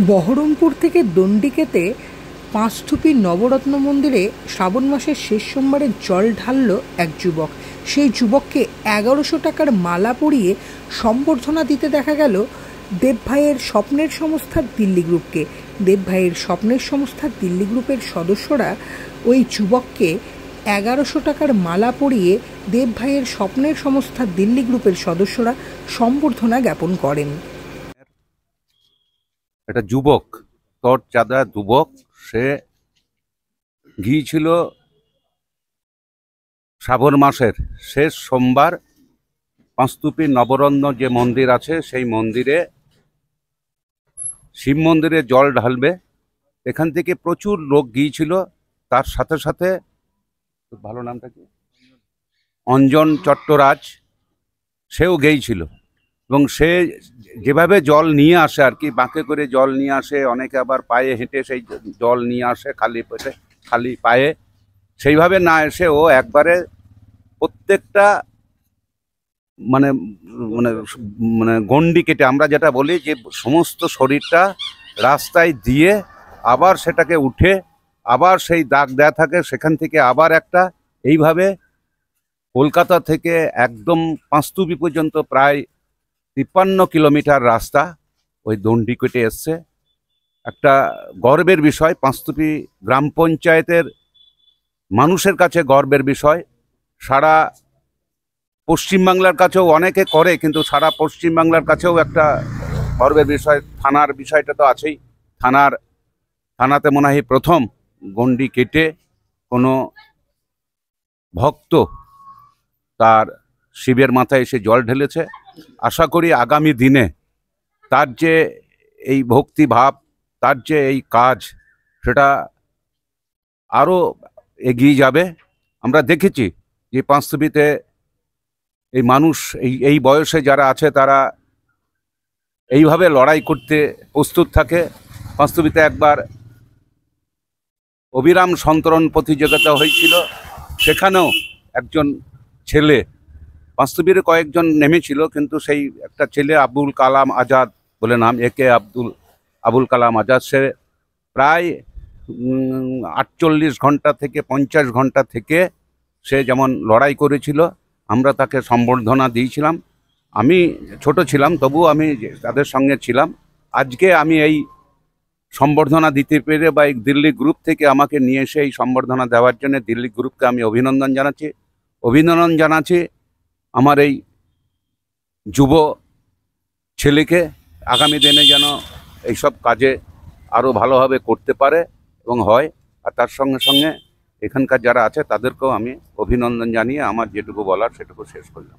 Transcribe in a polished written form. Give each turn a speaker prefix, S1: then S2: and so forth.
S1: বহরমপুর থেকে দণ্ডিকেতে পাঁচথুপি নবরত্ন মন্দিরে শ্রাবণ মাসের শেষ সোমবারে জল ঢালল এক যুবক। সেই যুবককে ১১০০ টাকার মালা পরিয়ে সম্বর্ধনা দিতে দেখা গেল দেবভাইয়ের স্বপ্নের সংস্থা দিল্লি গ্রুপকে। দেবভাইয়ের স্বপ্নের সংস্থা দিল্লি গ্রুপের সদস্যরা ওই যুবককে ১১০০ টাকার মালা পরিয়ে দেবভাইয়ের স্বপ্নের সংস্থা দিল্লি গ্রুপের সদস্যরা সম্বর্ধনা জ্ঞাপন করেন।
S2: এটা যুবক, তোর চাঁদা যুবক, সে গিয়েছিল শ্রাবণ মাসের শেষ সোমবার পাঁচতুপি নবরত্ন যে মন্দির আছে সেই মন্দিরে, শিব মন্দিরে জল ঢালবে। এখান থেকে প্রচুর লোক গিয়েছিল। তার সাথে সাথে, ভালো নামটা কি, অঞ্জন চট্টরাজ, সেও গিয়েছিল। এবং সে যেভাবে জল নিয়ে আসে আর কি, বাঁকে করে জল নিয়ে আসে, অনেকে আবার পায়ে হেঁটে সেই জল নিয়ে আসে খালি পেটে, খালি পায়ে, সেইভাবে না এসে ও একবারে প্রত্যেকটা মানে মানে মানে গন্ডি কেটে, আমরা যেটা বলি যে সমস্ত শরীরটা রাস্তায় দিয়ে আবার সেটাকে উঠে আবার সেই দাগ দেয়া থাকে, সেখান থেকে আবার একটা, এইভাবে কলকাতা থেকে একদম পাঁচতুপি পর্যন্ত প্রায় ৫৩ কিলোমিটার রাস্তা ওই দণ্ডি কেটে এসছে। একটা গর্বের বিষয়, পাঁচতুপি গ্রাম পঞ্চায়েতের মানুষের কাছে গর্বের বিষয়। সারা পশ্চিমবাংলার কাছেও অনেকে করে, কিন্তু সারা পশ্চিমবাংলার কাছেও একটা গর্বের বিষয়। থানার বিষয়টা তো আছেই। থানাতে মনে হয় প্রথম গণ্ডি কেটে কোনো ভক্ত তার শিবের মাথায় এসে জল ঢেলেছে। আশা করি আগামী দিনে তার যে এই ভক্তিভাব, তার যে এই কাজ, সেটা আরও এগিয়ে যাবে। আমরা দেখেছি যে পাঁচতুপিতে এই মানুষ এই বয়সে যারা আছে তারা এইভাবে লড়াই করতে প্রস্তুত থাকে। পাঁচতুপিতে একবার অবিরাম সন্তরণ প্রতিযোগিতা হয়েছিল, সেখানেও একজন ছেলে, পাঁচতুপির কয়েকজন নেমেছিল, কিন্তু সেই একটা ছেলে আবুল কালাম আজাদ বলে নাম, একে আবুল কালাম আজাদ, সে প্রায় ৪৮ ঘন্টা থেকে ৫০ ঘন্টা থেকে সে যেমন লড়াই করেছিল। আমরা তাকে সম্বর্ধনা দিয়েছিলাম। আমি ছোট ছিলাম, তবুও আমি তাদের সঙ্গে ছিলাম। আজকে আমি এই সম্বর্ধনা দিতে পেরে, বা এই দিল্লি গ্রুপ থেকে আমাকে নিয়ে এসে এই সম্বর্ধনা দেওয়ার জন্য দিল্লি গ্রুপকে আমি অভিনন্দন জানাচ্ছি। আমার এই যুব ছেলেকে আগামী দিনে যেন এইসব কাজে আরও ভালোভাবে করতে পারে এবং হয়। আর তার সঙ্গে সঙ্গে এখানকার যারা আছে তাদেরকেও আমি অভিনন্দন জানিয়ে আমার যেটুকু বলার সেটুকু শেষ করলাম।